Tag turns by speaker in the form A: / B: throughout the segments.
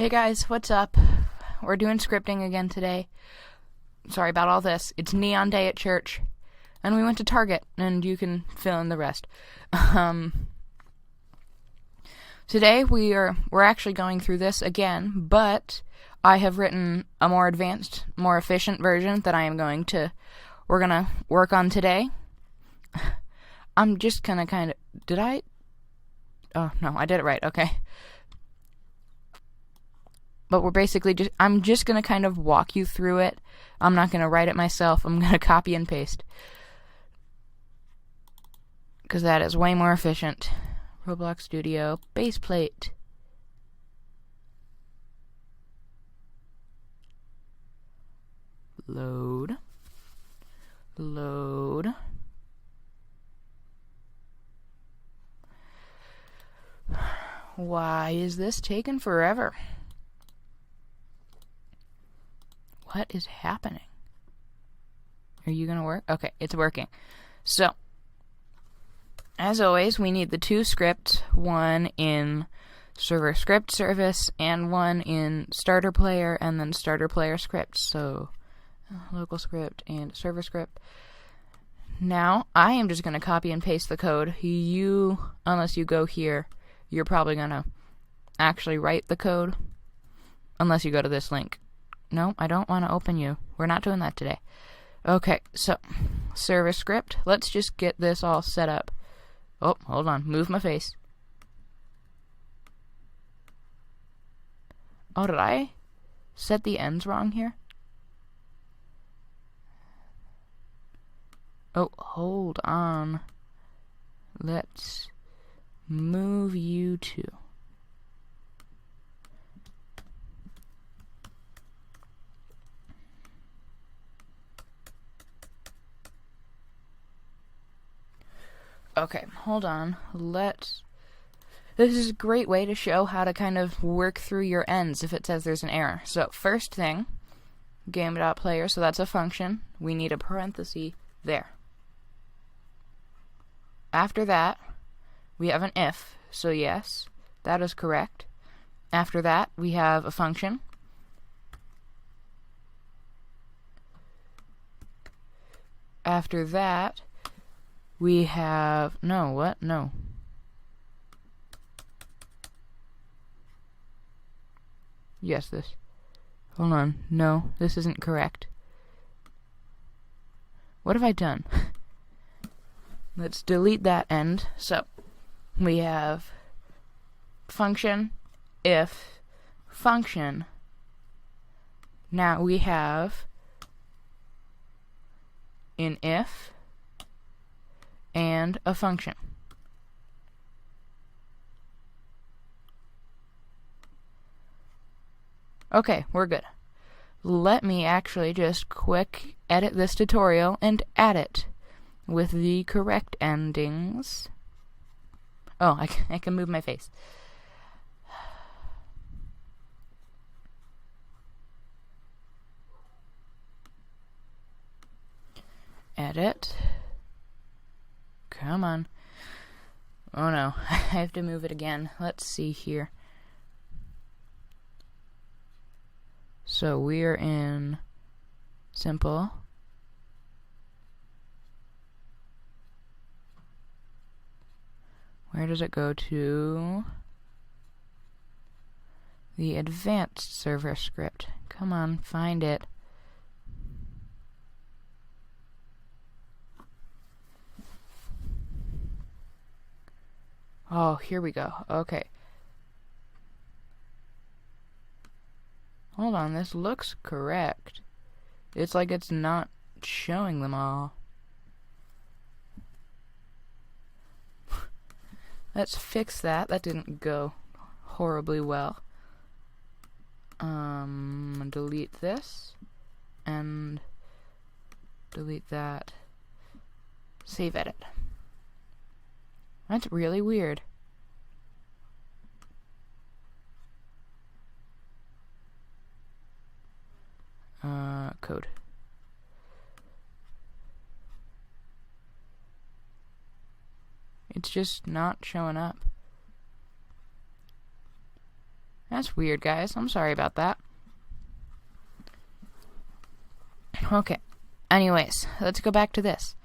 A: Hey guys, what's up? We're doing scripting again today. Sorry about all this. It's neon day at church. And we went to Target, and you can fill in the rest. Today we're actually going through this again, but I have written a more advanced, more efficient version that we're gonna work on today. I'm just gonna oh no, I did it right, okay. But I'm just going to kind of walk you through it. I'm not going to write it myself. I'm going to copy and paste. Because that is way more efficient. Roblox Studio, base plate. Load. Why is this taking forever? What is happening? Are you gonna work? Okay, it's working. So, as always, we need the two scripts, one in server script service and one in starter player and then starter player script. So, local script and server script. Now, I am just gonna copy and paste the code. Unless you go here, you're probably gonna actually write the code. Unless you go to this link. No, I don't want to open you. We're not doing that today. Okay, so, server script. Let's just get this all set up. Oh, hold on. Move my face. Oh, did I set the ends wrong here? Oh, hold on. Let's move you to... Okay, hold on. This is a great way to show how to kind of work through your ends if it says there's an error. So, first thing, game.player, so that's a function. We need a parenthesis there. After that, we have an if, so yes, that is correct. After that, we have a function. After that, we have... No. Yes, this. Hold on. No, this isn't correct. What have I done? Let's delete that end. So, we have function, if, function. Now we have an if and a function. Okay, we're good. Let me actually just quick edit this tutorial and add it with the correct endings. Oh, I can move my face. Edit. Come on. Oh no, I have to move it again. Let's see here. So we're in simple. Where does it go to? The advanced server script. Come on, find it. Oh, here we go. Okay. Hold on, this looks correct. It's like it's not showing them all. Let's fix that. That didn't go horribly well. Delete this. And delete that. Save edit. That's really weird. Code. It's just not showing up. That's weird, guys. I'm sorry about that. Okay. Anyways, let's go back to this.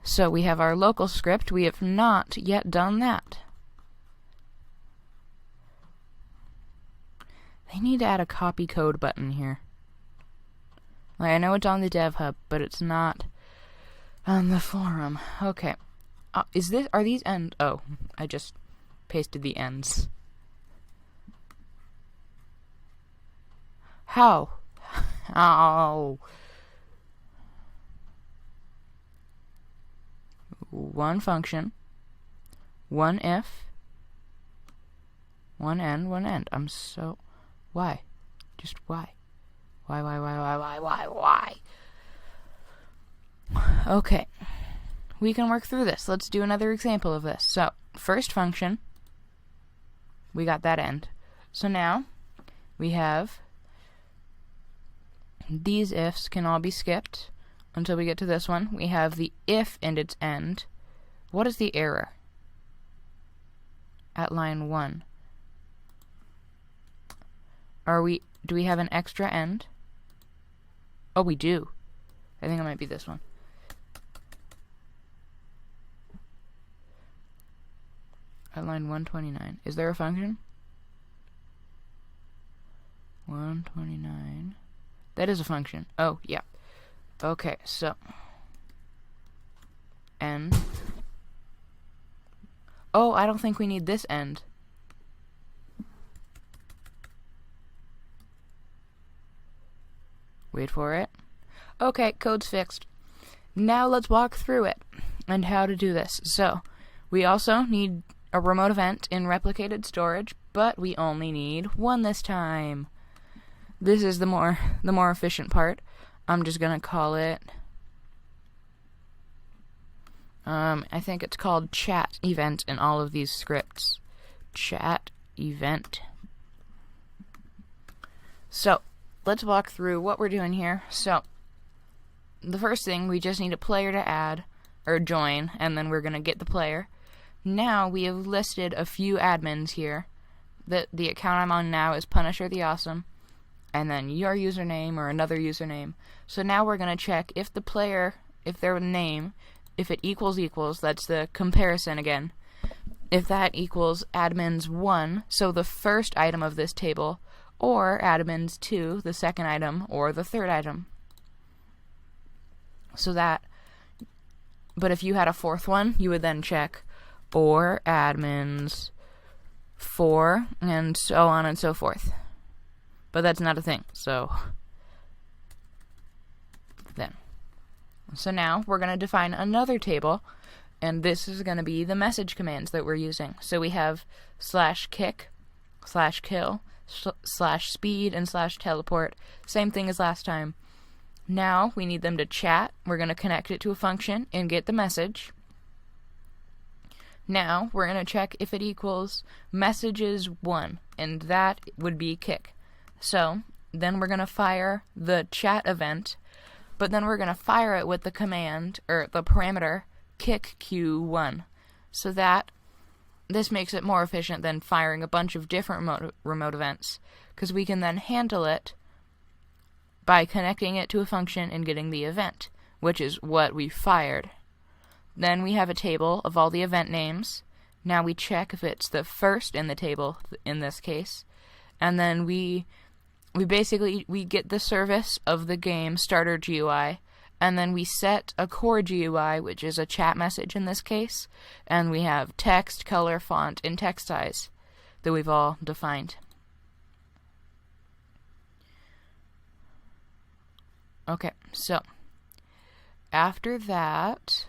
A: So we have our local script. We have not yet done that. They need to add a copy code button here. Like, I know it's on the dev hub, but it's not on the forum. Okay. Are these end? Oh, I just pasted the ends. How? How? One function, one if, one end, one end. Why? Just why? Why? Okay. We can work through this. Let's do another example of this. So, first function, we got that end. So now, we have these ifs can all be skipped until we get to this one. We have the if and its end. What is the error? At line 1. Do we have an extra end? Oh, we do. I think it might be this one. At line 129. Is there a function? 129. That is a function. Oh, yeah. Okay, so end. Oh, I don't think we need this end. Wait for it. Okay, code's fixed. Now let's walk through it and how to do this. So, we also need a remote event in replicated storage, but we only need one this time. This is the more efficient part. I'm just gonna call it I think it's called chat event in all of these scripts. Chat event. So, let's walk through what we're doing here. So, the first thing, we just need a player to add, or join, and then we're going to get the player. Now, we have listed a few admins here. The account I'm on now is Punisher the Awesome, and then your username or another username. So now we're going to check if the player, if their name, if it equals, that's the comparison again. If that equals admins 1, so the first item of this table, or admins 2, the second item, or the third item. So that, but if you had a fourth one, you would then check or admins 4, and so on and so forth. But that's not a thing, so then. So now we're going to define another table, and this is going to be the message commands that we're using. So we have /kick, /kill, /speed, and /teleport. Same thing as last time. Now we need them to chat. We're going to connect it to a function and get the message. Now we're going to check if it equals messages 1, and that would be kick. So then we're going to fire the chat event, but then we're going to fire it with the command, or the parameter, kick q1. So that this makes it more efficient than firing a bunch of different remote events, because we can then handle it by connecting it to a function and getting the event, which is what we fired. Then we have a table of all the event names. Now we check if it's the first in the table, in this case, and then we basically get the service of the game starter GUI, and then we set a core GUI, which is a chat message in this case, and we have text, color, font, and text size that we've all defined. Okay, so after that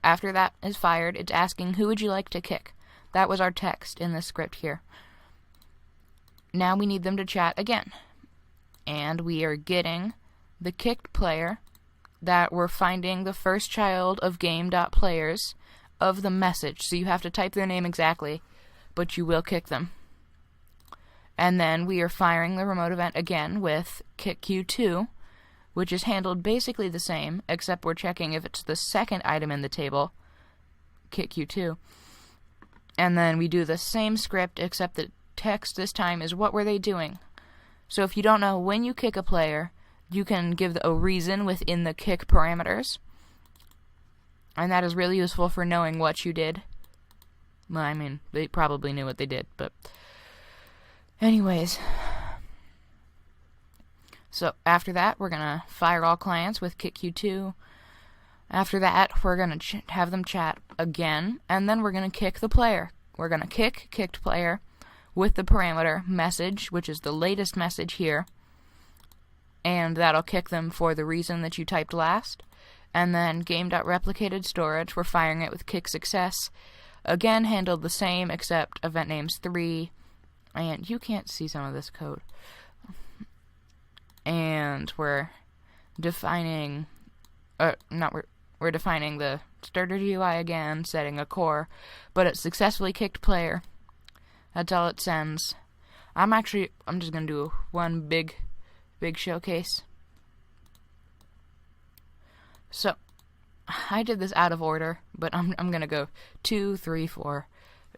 A: after that is fired, it's asking who would you like to kick. That was our text in this script here. Now we need them to chat again. And we are getting the kicked player that we're finding the first child of game.players of the message. So you have to type their name exactly, but you will kick them. And then we are firing the remote event again with kick q2, which is handled basically the same, except we're checking if it's the second item in the table, kick q2. And then we do the same script, except the text this time is what were they doing. So if you don't know, when you kick a player, you can give a reason within the kick parameters. And that is really useful for knowing what you did. Well, I mean, they probably knew what they did, but... Anyways. So after that, we're going to fire all clients with kickq2. After that, we're going to have them chat again, and then we're going to kick the player. We're going to kick kicked player with the parameter message, which is the latest message here, and that'll kick them for the reason that you typed last. And then game.replicated storage, we're firing it with kick success. Again, handled the same, except event names 3, and you can't see some of this code. And we're defining, we're defining the starter GUI again, setting a core, but it successfully kicked player. That's all it sends. I'm just gonna do one big showcase. So, I did this out of order, but I'm gonna go 2, 3, 4.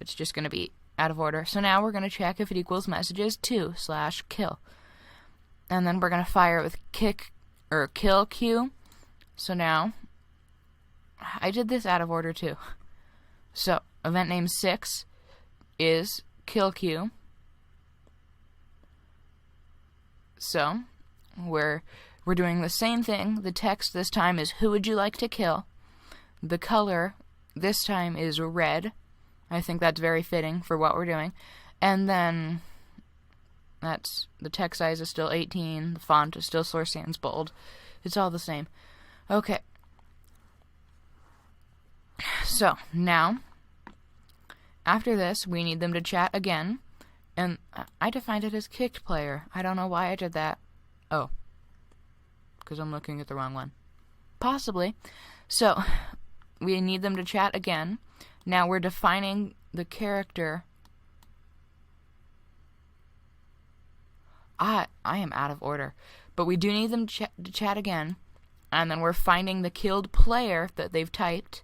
A: It's just gonna be out of order. So now we're gonna check if it equals messages 2/kill. And then we're gonna fire it with kill queue. So now, I did this out of order too. So, event name 6 is kill queue. So, we're doing the same thing. The text this time is who would you like to kill? The color this time is red. I think that's very fitting for what we're doing. And then the text size is still 18. The font is still Source Sans bold. It's all the same. Okay. So, now, after this, we need them to chat again. And I defined it as kicked player. I don't know why I did that. Oh. Because I'm looking at the wrong one. Possibly. So, we need them to chat again. Now we're defining the character. I am out of order. But we do need them to chat again. And then we're finding the killed player that they've typed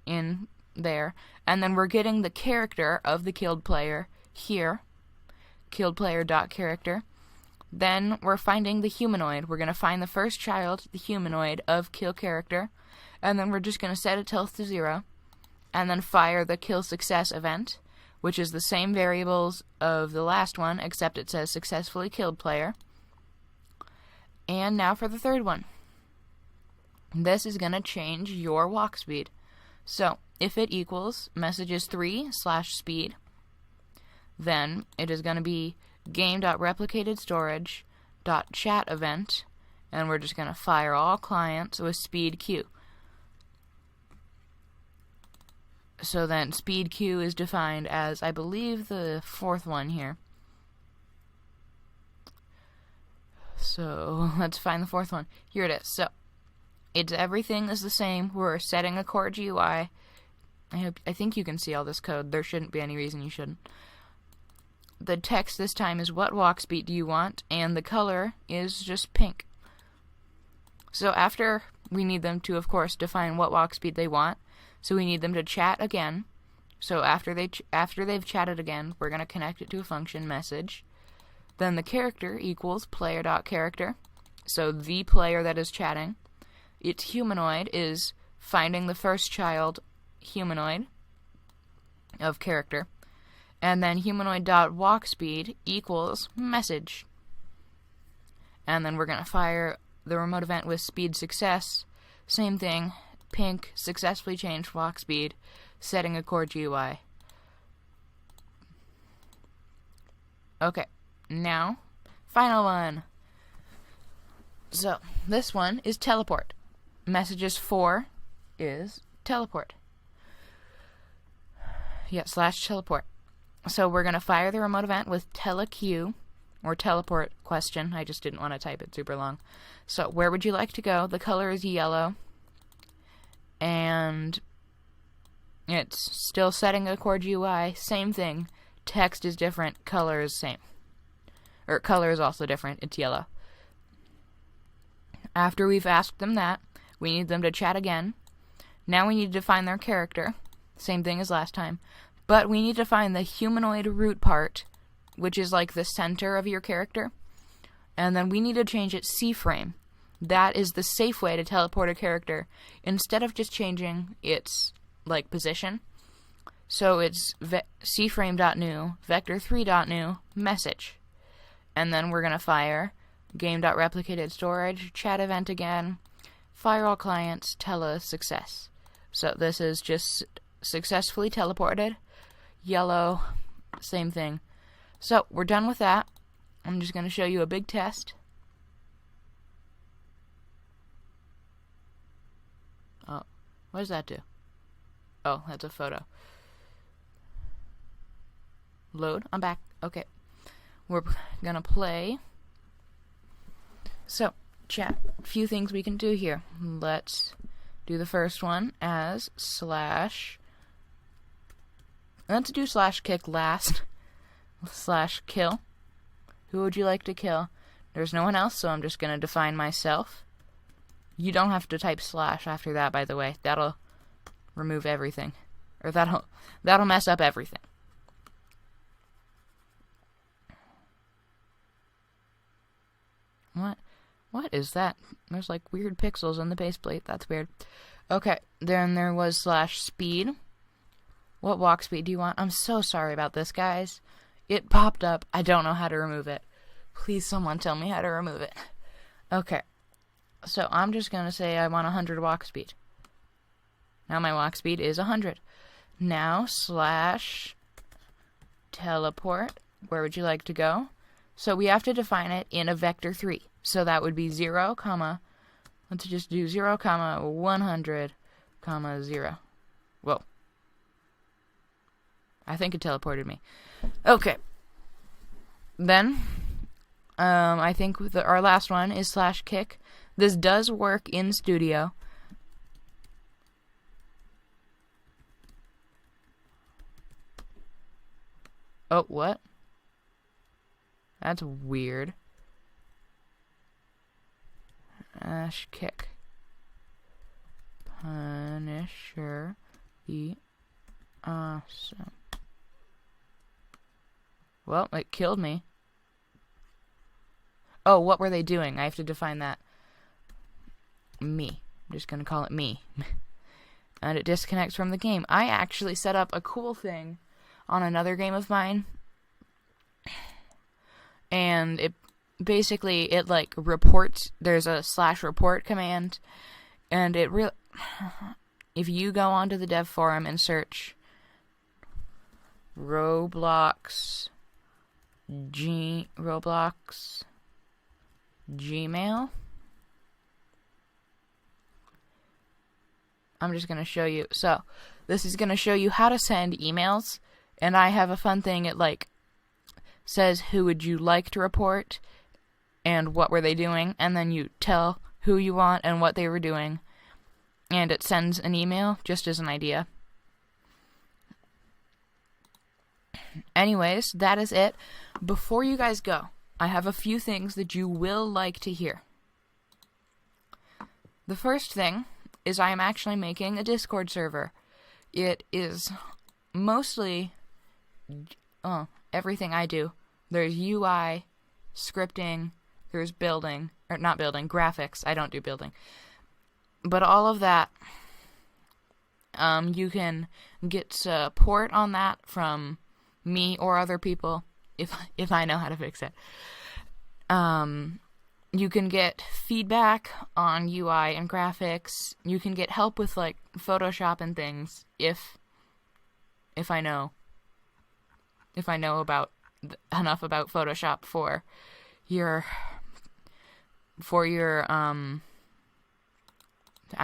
A: in there. And then we're getting the character of the killed player here. KilledPlayer.character. Then we're finding the humanoid. We're going to find the first child, the humanoid, of kill character. And then we're just going to set its health to 0. And then fire the kill success event, which is the same variables of the last one, except it says successfully killed player. And now for the third one. This is going to change your walk speed. So, if it equals messages 3/speed, then it is going to be game.replicatedStorage.chat event, and we're just going to fire all clients with speed q. So then speed q is defined as, I believe, the fourth one here. So let's find the fourth one. Here it is. So everything is the same. We're setting a core GUI. I think you can see all this code. There shouldn't be any reason you shouldn't. The text this time is what walk speed do you want, and the color is just pink. So after we need them to, of course, define what walk speed they want, so we need them to chat again. So after they've chatted again, we're going to connect it to a function message. Then the character equals player.character, so the player that is chatting. Its humanoid is finding the first child humanoid of character. And then humanoid.walkspeed equals message. And then we're going to fire the remote event with speed success. Same thing, pink, successfully changed walk speed, setting a core GUI. Okay, now, final one. So, this one is teleport. Messages 4 is teleport. Yeah, /teleport. So we're going to fire the remote event with teleq, or teleport question. I just didn't want to type it super long. So where would you like to go? The color is yellow. And it's still setting a core GUI. Same thing. Text is different. Color is same. Or color is also different. It's yellow. After we've asked them that, we need them to chat again. Now we need to define their character. Same thing as last time. But we need to find the humanoid root part, which is like the center of your character. And then we need to change it C-frame. That is the safe way to teleport a character instead of just changing its like position. So it's cframe.new, vector3.new, message. And then we're going to fire game.replicated storage, chat event again, fire all clients, tele success. So this is just successfully teleported. Yellow, same thing. So we're done with that. I'm just going to show you a big test. Oh, what does that do? Oh, that's a photo. Load. I'm back. Okay. We're going to play. So, chat. A few things we can do here. Let's do the first one as slash. Let's do slash kick last. Slash kill. Who would you like to kill? There's no one else, so I'm just going to define myself. You don't have to type slash after that, by the way. That'll remove everything. Or that'll mess up everything. What is that? There's like weird pixels on the base plate. That's weird. Okay, then there was slash speed. What walk speed do you want? I'm so sorry about this, guys. It popped up. I don't know how to remove it. Please someone tell me how to remove it. Okay. So I'm just going to say I want 100 walk speed. Now my walk speed is 100. Now slash teleport. Where would you like to go? So we have to define it in a vector 3. So that would be 0, comma. Let's just do 0, comma 100, comma 0. Whoa. I think it teleported me. Okay. Then, I think our last one is slash kick. This does work in Studio. Oh, what? That's weird. Slash kick. Punisher. The awesome. Well, it killed me. Oh, what were they doing? I have to define that. Me. I'm just going to call it me. And it disconnects from the game. I actually set up a cool thing on another game of mine. And it basically, it like reports. There's a slash report command. And it really... If you go onto the dev forum and search Roblox Gmail. I'm just going to show you. So, this is going to show you how to send emails. And I have a fun thing. It, like, says who would you like to report and what were they doing. And then you tell who you want and what they were doing. And it sends an email, just as an idea. Anyways, that is it. Before you guys go, I have a few things that you will like to hear. The first thing is I am actually making a Discord server. It is mostly everything I do. There's UI, scripting, there's building, or not building, graphics. I don't do building. But all of that, you can get support on that from me or other people if I know how to fix it. You can get feedback on UI and graphics. You can get help with like Photoshop and things if I know about enough about Photoshop for your I'm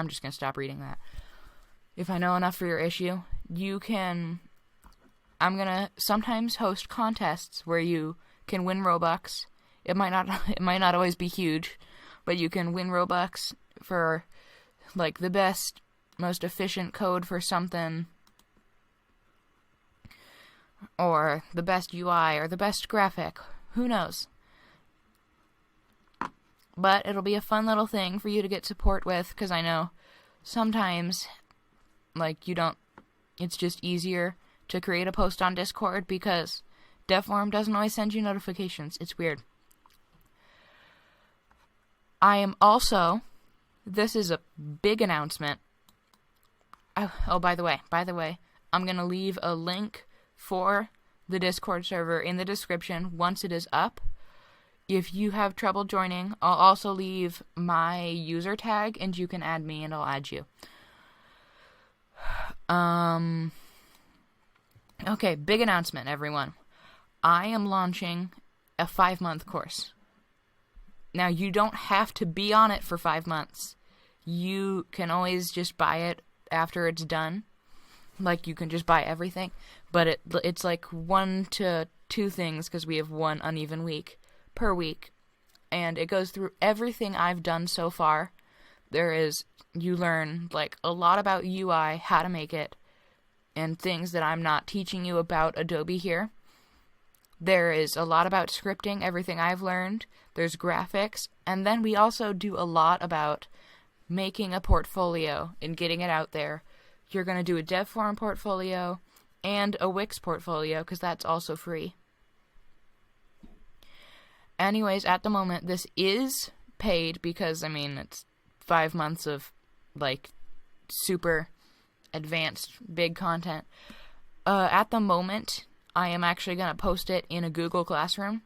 A: just going to stop reading that. If I know enough for your issue, I'm going to sometimes host contests where you can win Robux. It might not always be huge, but you can win Robux for like the best, most efficient code for something, or the best UI, or the best graphic. Who knows? But it'll be a fun little thing for you to get support with, because I know sometimes, like, it's just easier to create a post on Discord because DevForum doesn't always send you notifications. It's weird. I am also, this is a big announcement. Oh, by the way, I'm going to leave a link for the Discord server in the description once it is up. If you have trouble joining, I'll also leave my user tag, and you can add me, and I'll add you. Okay, big announcement, everyone. I am launching a 5-month course. Now, you don't have to be on it for 5 months. You can always just buy it after it's done. Like, you can just buy everything. But it's like 1 to 2 things, because we have 1 uneven week per week, and it goes through everything I've done so far. You learn like a lot about UI, how to make it, and things that I'm not teaching you about Adobe here. There is a lot about scripting, everything I've learned. There's graphics, and then we also do a lot about making a portfolio and getting it out there. You're going to do a DevForum portfolio and a Wix portfolio, because that's also free. Anyways, at the moment, this is paid because, I mean, it's 5 months of, like, super advanced, big content. At the moment, I am actually going to post it in a Google Classroom.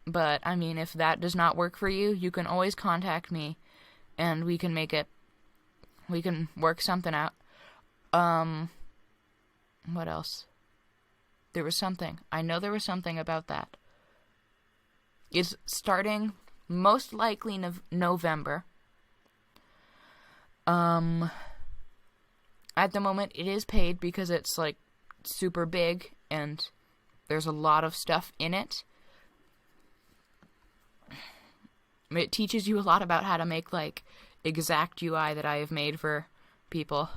A: But, I mean, if that does not work for you, you can always contact me, and we can work something out. What else? There was something. I know there was something about that. It's starting most likely November. At the moment, it is paid because it's like super big and there's a lot of stuff in it. It teaches you a lot about how to make like exact UI that I have made for people.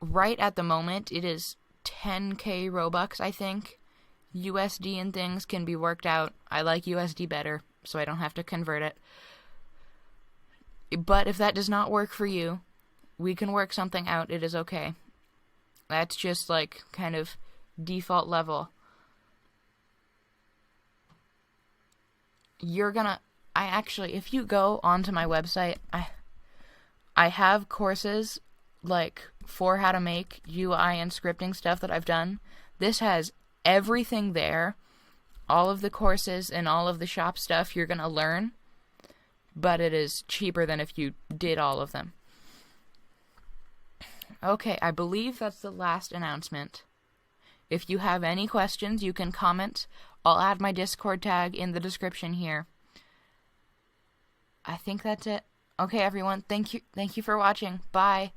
A: Right at the moment, it is 10k Robux, I think. USD and things can be worked out. I like USD better, so I don't have to convert it. But if that does not work for you, we can work something out. It is okay. That's just like kind of default level. If you go onto my website, I have courses like for how to make UI and scripting stuff that I've done. This has everything there, all of the courses and all of the shop stuff you're going to learn, but it is cheaper than if you did all of them. Okay, I believe that's the last announcement. If you have any questions, you can comment. I'll add my Discord tag in the description here. I think that's it. Okay, everyone, thank you for watching. Bye.